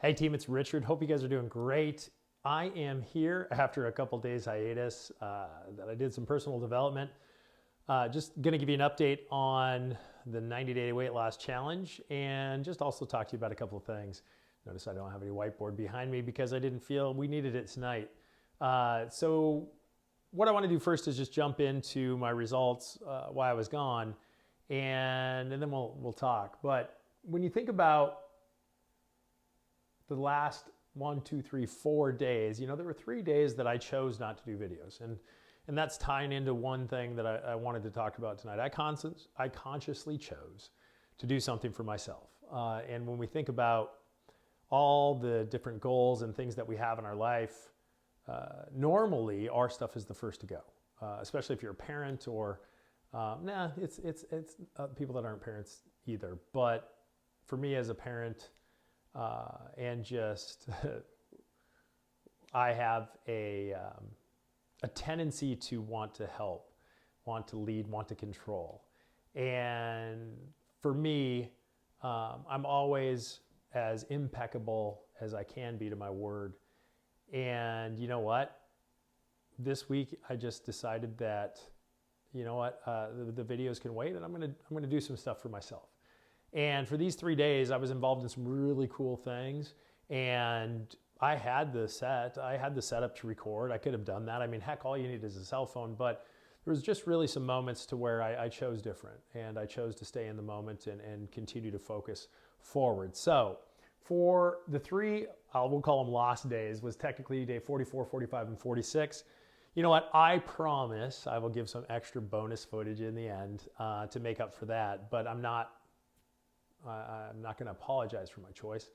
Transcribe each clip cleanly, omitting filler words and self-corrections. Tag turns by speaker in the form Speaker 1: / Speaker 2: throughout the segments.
Speaker 1: Hey team, it's Richard. Hope you guys are doing great. I am here after a couple days hiatus that I did some personal development. Just going to give you an update on the 90-day weight loss challenge and just also talk to you about a couple of things. Notice I don't have any whiteboard behind me because I didn't feel we needed it tonight. So what I want to do first is just jump into my results while I was gone, and then we'll talk. But when you think about the last 1, 2, 3, 4 days, there were 3 days that I chose not to do videos. And that's tying into one thing that I wanted to talk about tonight. I consciously chose to do something for myself. And when we think about all the different goals and things that we have in our life, normally our stuff is the first to go, especially if you're a parent or, it's people that aren't parents either. But for me as a parent, and just I have a tendency to want to help, want to lead, want to control. And for me, I'm always as impeccable as I can be to my word. And you know what? This week I just decided that, the videos can wait, and I'm gonna do some stuff for myself. And for these 3 days, I was involved in some really cool things, and I had the setup to record. I could have done that. I mean, heck, all you need is a cell phone, but there was just really some moments to where I chose different, and I chose to stay in the moment and continue to focus forward. So for the three, we'll call them lost days, was technically day 44, 45, and 46. You know what? I promise I will give some extra bonus footage in the end to make up for that, but I'm not going to apologize for my choice.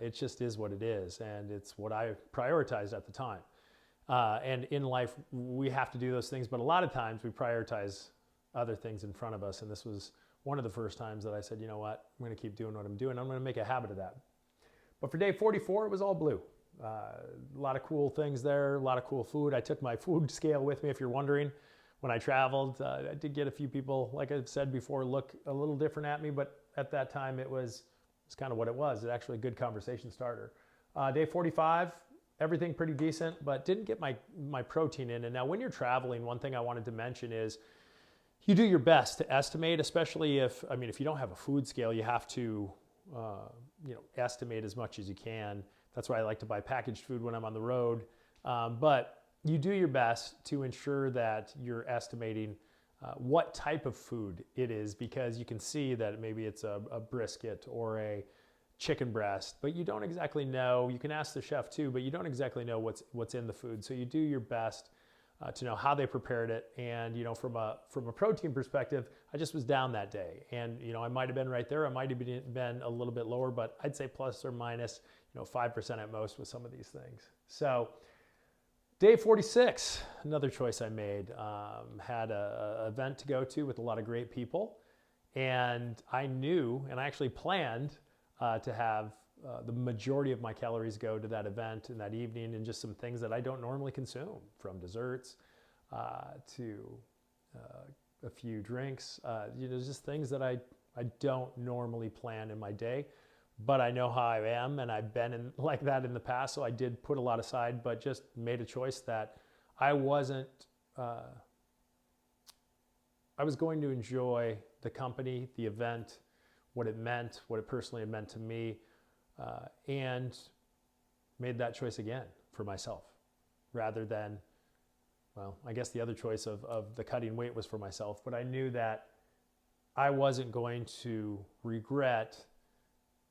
Speaker 1: It just is what it is, and it's what I prioritized at the time. And in life, we have to do those things, but a lot of times we prioritize other things in front of us, and this was one of the first times that I said, you know what, I'm going to keep doing what I'm doing. I'm going to make a habit of that. But for day 44, it was all blue. A lot of cool things there, a lot of cool food. I took my food scale with me, if you're wondering. When I traveled, I did get a few people, like I've said before, look a little different at me, but at that time it was kind of what it was. It's actually a good conversation starter. Day 45, everything pretty decent, but didn't get my protein in. And now when you're traveling, one thing I wanted to mention is you do your best to estimate, especially if you don't have a food scale, you have to estimate as much as you can. That's why I like to buy packaged food when I'm on the road. But you do your best to ensure that you're estimating what type of food it is, because you can see that maybe it's a brisket or a chicken breast, but you don't exactly know. You can ask the chef too, but you don't exactly know what's in the food. So you do your best to know how they prepared it. And from a protein perspective, I just was down that day, and I might have been right there. I might have been a little bit lower, but I'd say plus or minus 5% at most with some of these things. So day 46, another choice I made, had an event to go to with a lot of great people. And I knew, and I actually planned to have the majority of my calories go to that event in that evening, and just some things that I don't normally consume, from desserts to a few drinks, just things that I don't normally plan in my day. But I know how I am, and I've been like that in the past, so I did put a lot aside, but just made a choice that I wasn't, I was going to enjoy the company, the event, what it meant, what it personally had meant to me, and made that choice again for myself, rather than, I guess the other choice of the cutting weight was for myself, but I knew that I wasn't going to regret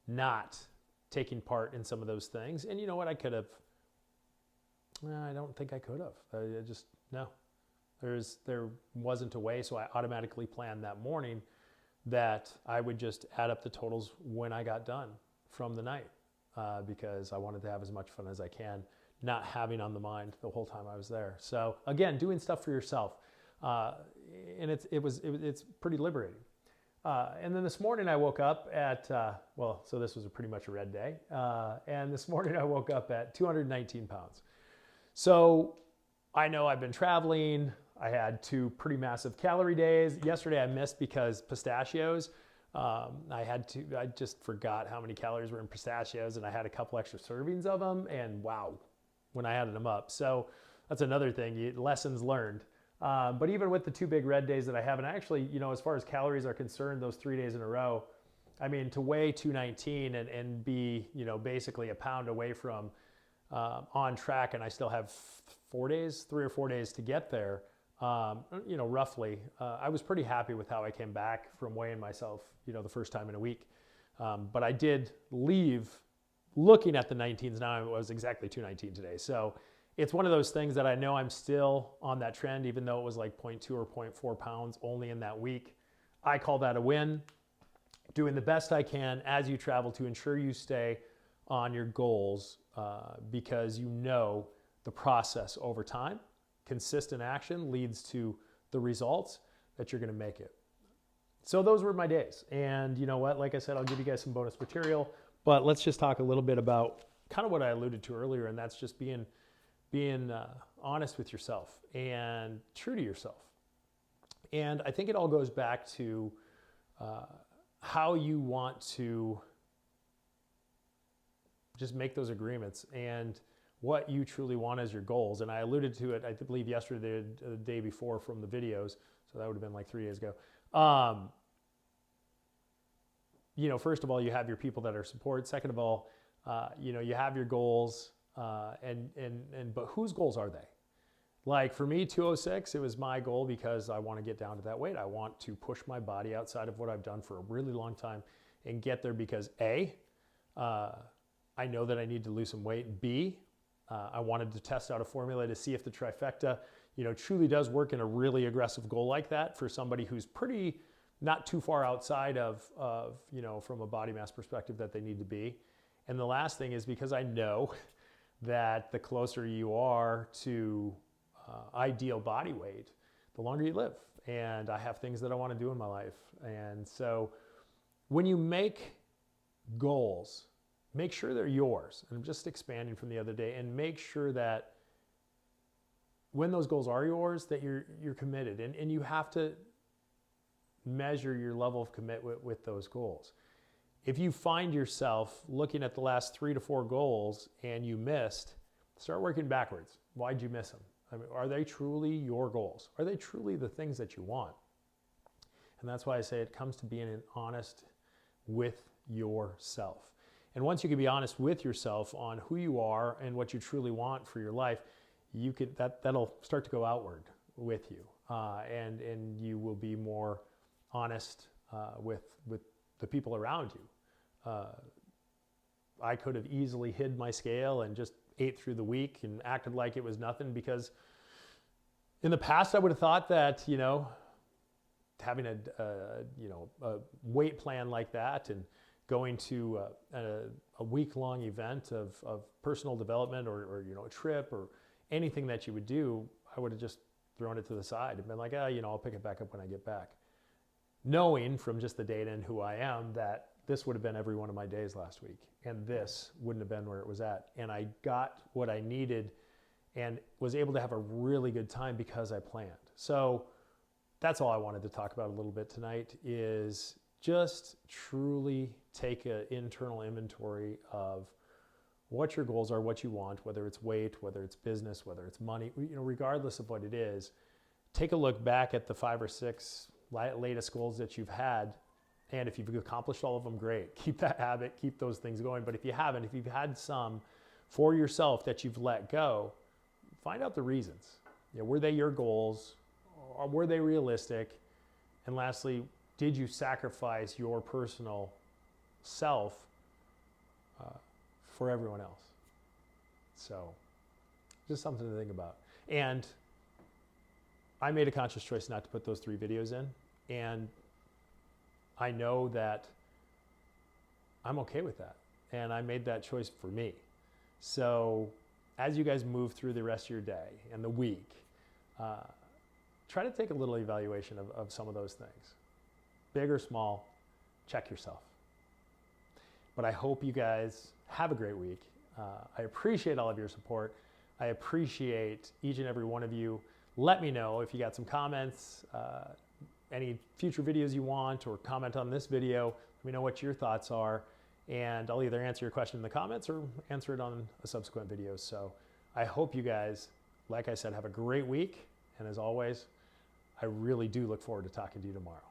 Speaker 1: not taking part in some of those things. And you know what, I could have, I don't think I could have. No, there wasn't a way. So I automatically planned that morning that I would just add up the totals when I got done from the night, because I wanted to have as much fun as I can, not having on the mind the whole time I was there. So again, doing stuff for yourself, and it's pretty liberating. And then this morning I woke up at, so this was pretty much a red day. And this morning I woke up at 219 pounds. So I know I've been traveling. I had 2 pretty massive calorie days. Yesterday I missed because pistachios. I just forgot how many calories were in pistachios, and I had a couple extra servings of them, and wow, when I added them up. So that's another thing, lessons learned. But even with the 2 big red days that I have, and actually, as far as calories are concerned, those 3 days in a row, I mean, to weigh 219 and be, basically a pound away from on track, and I still have 3 or 4 days to get there, roughly, I was pretty happy with how I came back from weighing myself, the first time in a week. But I did leave looking at the 19s. Now it was exactly 219 today. So it's one of those things that I know I'm still on that trend, even though it was like 0.2 or 0.4 pounds only in that week. I call that a win. Doing the best I can as you travel to ensure you stay on your goals, because the process over time. Consistent action leads to the results that you're going to make it. So those were my days. And you know what? Like I said, I'll give you guys some bonus material, but let's just talk a little bit about kind of what I alluded to earlier, and that's just being honest with yourself and true to yourself. And I think it all goes back to how you want to just make those agreements and what you truly want as your goals. And I alluded to it, I believe yesterday, the day before from the videos. So that would have been like 3 days ago. First of all, you have your people that are support. Second of all, you have your goals, but whose goals are they? Like for me, 206, it was my goal because I want to get down to that weight. I want to push my body outside of what I've done for a really long time and get there because A, I know that I need to lose some weight. B, I wanted to test out a formula to see if the trifecta, truly does work in a really aggressive goal like that for somebody who's pretty not too far outside of from a body mass perspective that they need to be. And the last thing is because I know that the closer you are to ideal body weight, the longer you live. And I have things that I want to do in my life. And so when you make goals, make sure they're yours. And I'm just expanding from the other day, and make sure that when those goals are yours, that you're committed. And you have to measure your level of commitment with those goals. If you find yourself looking at the last 3 to 4 goals and you missed, start working backwards. Why'd you miss them? I mean, are they truly your goals? Are they truly the things that you want? And that's why I say it comes to being honest with yourself. And once you can be honest with yourself on who you are and what you truly want for your life, that'll start to go outward with you, and you will be more honest with the people around you. I could have easily hid my scale and just ate through the week and acted like it was nothing, because in the past I would have thought that having a weight plan like that and going to a week-long event of personal development or a trip or anything that you would do, I would have just thrown it to the side and been like, I'll pick it back up when I get back. Knowing from just the data and who I am that this would have been every one of my days last week, and this wouldn't have been where it was at. And I got what I needed and was able to have a really good time because I planned. So that's all I wanted to talk about a little bit tonight, is just truly take an internal inventory of what your goals are, what you want, whether it's weight, whether it's business, whether it's money, regardless of what it is. Take a look back at the 5 or 6 latest goals that you've had. And if you've accomplished all of them, great. Keep that habit, keep those things going. But if you haven't, if you've had some for yourself that you've let go, find out the reasons. Were they your goals? Or were they realistic? And lastly, did you sacrifice your personal self for everyone else? So just something to think about. And I made a conscious choice not to put those 3 videos in. And I know that I'm okay with that. And I made that choice for me. So as you guys move through the rest of your day and the week, try to take a little evaluation of some of those things. Big or small, check yourself. But I hope you guys have a great week. I appreciate all of your support. I appreciate each and every one of you. Let me know if you got some comments. any future videos you want, or comment on this video. Let me know what your thoughts are, and I'll either answer your question in the comments or answer it on a subsequent video. So I hope you guys, like I said, have a great week. And as always, I really do look forward to talking to you tomorrow.